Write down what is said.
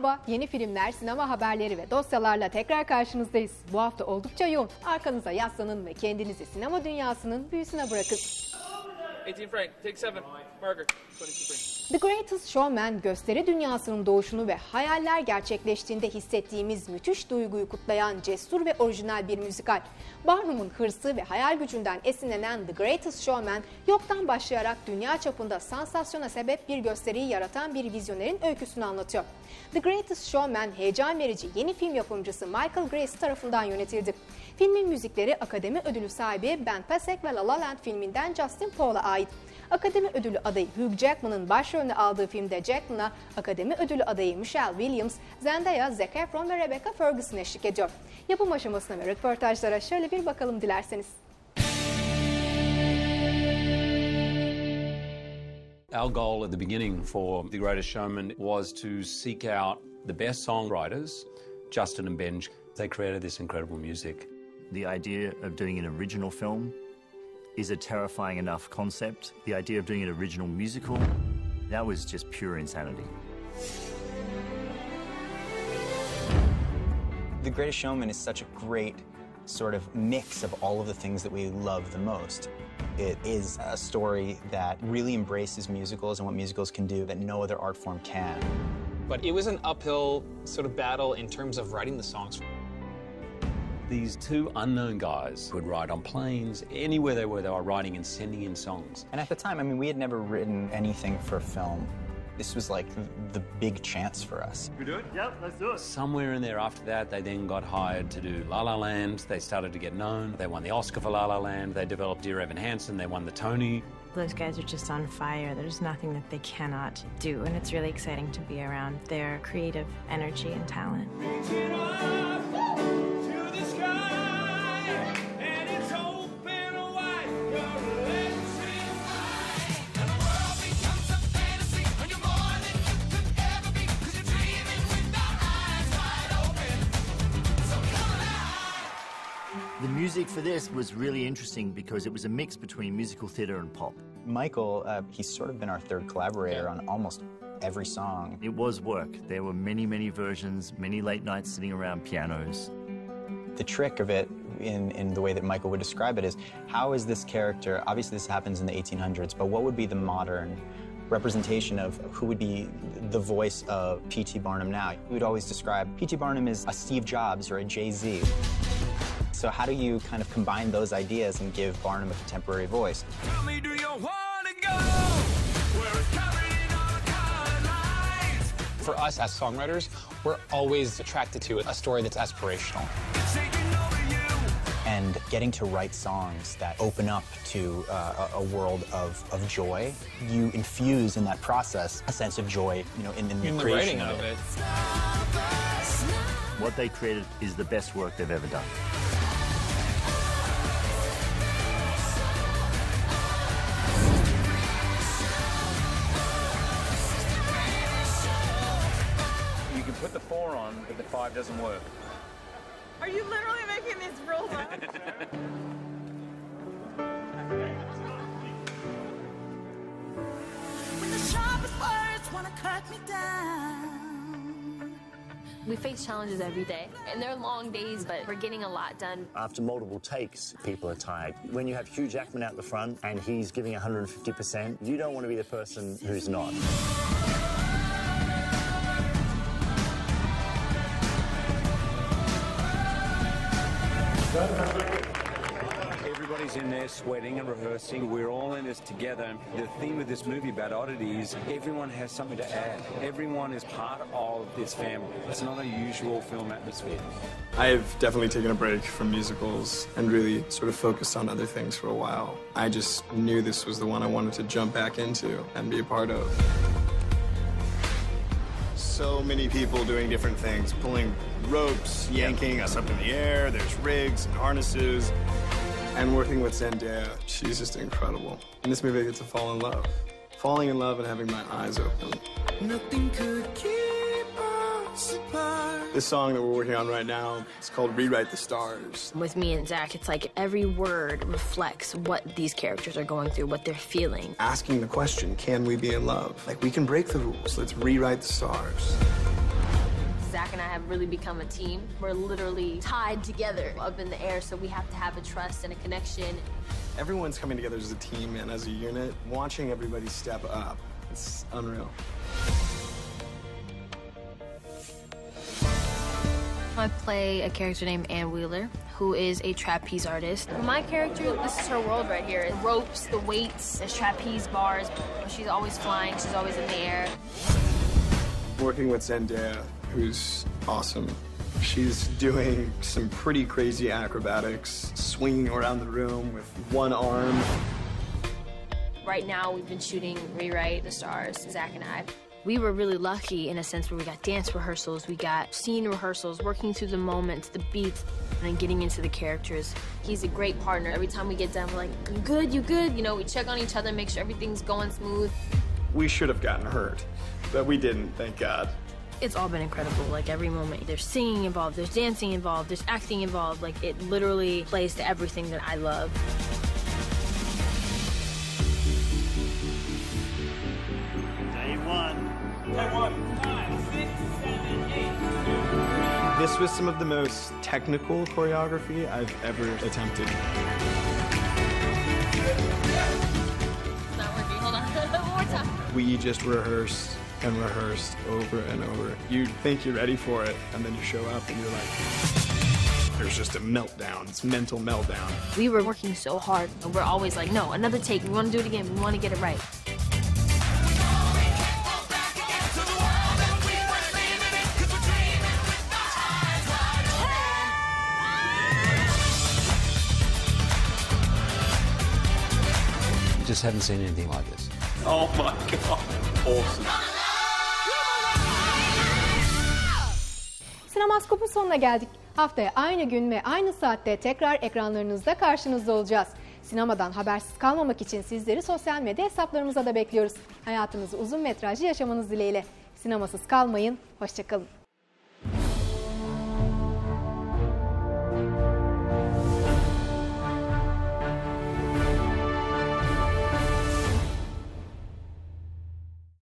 Merhaba, yeni filmler, sinema haberleri ve dosyalarla tekrar karşınızdayız. Bu hafta oldukça yoğun. Arkanıza yaslanın ve kendinizi sinema dünyasının büyüsüne bırakın. 18 Frank, take 7, Marker, 22 Frank. The Greatest Showman, gösteri dünyasının doğuşunu ve hayaller gerçekleştiğinde hissettiğimiz müthiş duyguyu kutlayan cesur ve orijinal bir müzikal. Barnum'un hırsı ve hayal gücünden esinlenen The Greatest Showman, yoktan başlayarak dünya çapında sansasyona sebep bir gösteriyi yaratan bir vizyonerin öyküsünü anlatıyor. The Greatest Showman, heyecan verici yeni film yapımcısı Michael Grace tarafından yönetildi. Filmin müzikleri Akademi Ödülü sahibi Ben Pasek ve La La Land filminden Justin Paul'a ait. Akademi Ödülü adayı Hugh Jackman'ın başrolünü aldığı filmde Jackman'a Akademi Ödülü adayı Michelle Williams, Zendaya, Zac Efron ve Rebecca Ferguson eşlik ediyor. Yapım aşamasına ve röportajlara şöyle bir bakalım dilerseniz. Our goal at the beginning for The Greatest Showman was to seek out the best songwriters, Justin and Benj. They created this incredible music. The idea of doing an original film is a terrifying enough concept. The idea of doing an original musical, that was just pure insanity. The Greatest Showman is such a great sort of mix of all of the things that we love the most. It is a story that really embraces musicals and what musicals can do that no other art form can. But it was an uphill sort of battle in terms of writing the songs. These two unknown guys would ride on planes, anywhere they were writing and sending in songs. And at the time, I mean, we had never written anything for film. This was like the big chance for us. We do it? Yep, let's do it. Somewhere in there after that, they then got hired to do La La Land. They started to get known. They won the Oscar for La La Land. They developed Dear Evan Hansen. They won the Tony. Those guys are just on fire. There's nothing that they cannot do, and it's really exciting to be around their creative energy and talent. The music for this was really interesting because it was a mix between musical theater and pop. Michael, he's sort of been our third collaborator on almost every song. It was work. There were many, many versions, many late nights sitting around pianos. The trick of it, in the way that Michael would describe it, is how is this character, obviously this happens in the 1800s, but what would be the modern representation of who would be the voice of P.T. Barnum now? We would always describe P.T. Barnum as a Steve Jobs or a Jay-Z. So how do you kind of combine those ideas and give Barnum a contemporary voice? Tell me, do you want to go where it's covered in all colored lines? For us as songwriters, we're always attracted to a story that's aspirational. It's taking over you. And getting to write songs that open up to a world of joy, you infuse in that process a sense of joy, you know, in the creation writing of it. What they created is the best work they've ever done. You can put the 4 on, but the 5 doesn't work. Are you literally making these rules up? When the sharpest words want to cut me down. We face challenges every day, and they're long days, but we're getting a lot done. After multiple takes, people are tired. When you have Hugh Jackman out the front and he's giving 150%, you don't want to be the person who's not. Everybody's in there sweating and rehearsing. We're all in this together. The theme of this movie about oddity is everyone has something to add. Everyone is part of this family. It's not a usual film atmosphere. I've definitely taken a break from musicals and really sort of focused on other things for a while. I just knew this was the one I wanted to jump back into and be a part of. So many people doing different things, pulling ropes, yanking us up in the air, there's rigs and harnesses. And working with Zendaya, she's just incredible. In this movie, I get to fall in love. Falling in love and having my eyes open. Nothing could keep us apart. This song that we're working on right now, it's called Rewrite the Stars. With me and Zach, it's like every word reflects what these characters are going through, what they're feeling. Asking the question, can we be in love? Like, we can break the rules. Let's rewrite the stars. and I have really become a team. We're literally tied together up in the air, so we have to have a trust and a connection. Everyone's coming together as a team and as a unit. Watching everybody step up, it's unreal. I play a character named Ann Wheeler, who is a trapeze artist. My character, this is her world right here. The ropes, the weights, there's trapeze bars. She's always flying, she's always in the air. Working with Zendaya, who's awesome. She's doing some pretty crazy acrobatics, swinging around the room with one arm. Right now, we've been shooting Rewrite the Stars, Zach and I. We were really lucky in a sense where we got dance rehearsals, we got scene rehearsals, working through the moments, the beats, and then getting into the characters. He's a great partner. Every time we get done, we're like, you good, you good? You know, we check on each other, make sure everything's going smooth. We should have gotten hurt, but we didn't, thank God. It's all been incredible, like every moment. There's singing involved, there's dancing involved, there's acting involved. Like it literally plays to everything that I love. Day one. Day one. 5, 6, 7, 8. This was some of the most technical choreography I've ever attempted. It's not working, hold on, one more time. We just rehearsed and rehearsed over and over. You think you're ready for it, and then you show up and you're like, there's just a meltdown, it's mental meltdown. We were working so hard, and we're always like, no, another take, we want to do it again, we want to get it right. Just haven't seen anything like this. Oh my God. Awesome. Sinemaskop'un sonuna geldik. Haftaya aynı gün ve aynı saatte tekrar ekranlarınızda karşınızda olacağız. Sinemadan habersiz kalmamak için sizleri sosyal medya hesaplarımıza da bekliyoruz. Hayatınızı uzun metrajlı yaşamanız dileğiyle. Sinemasız kalmayın, hoşça kalın.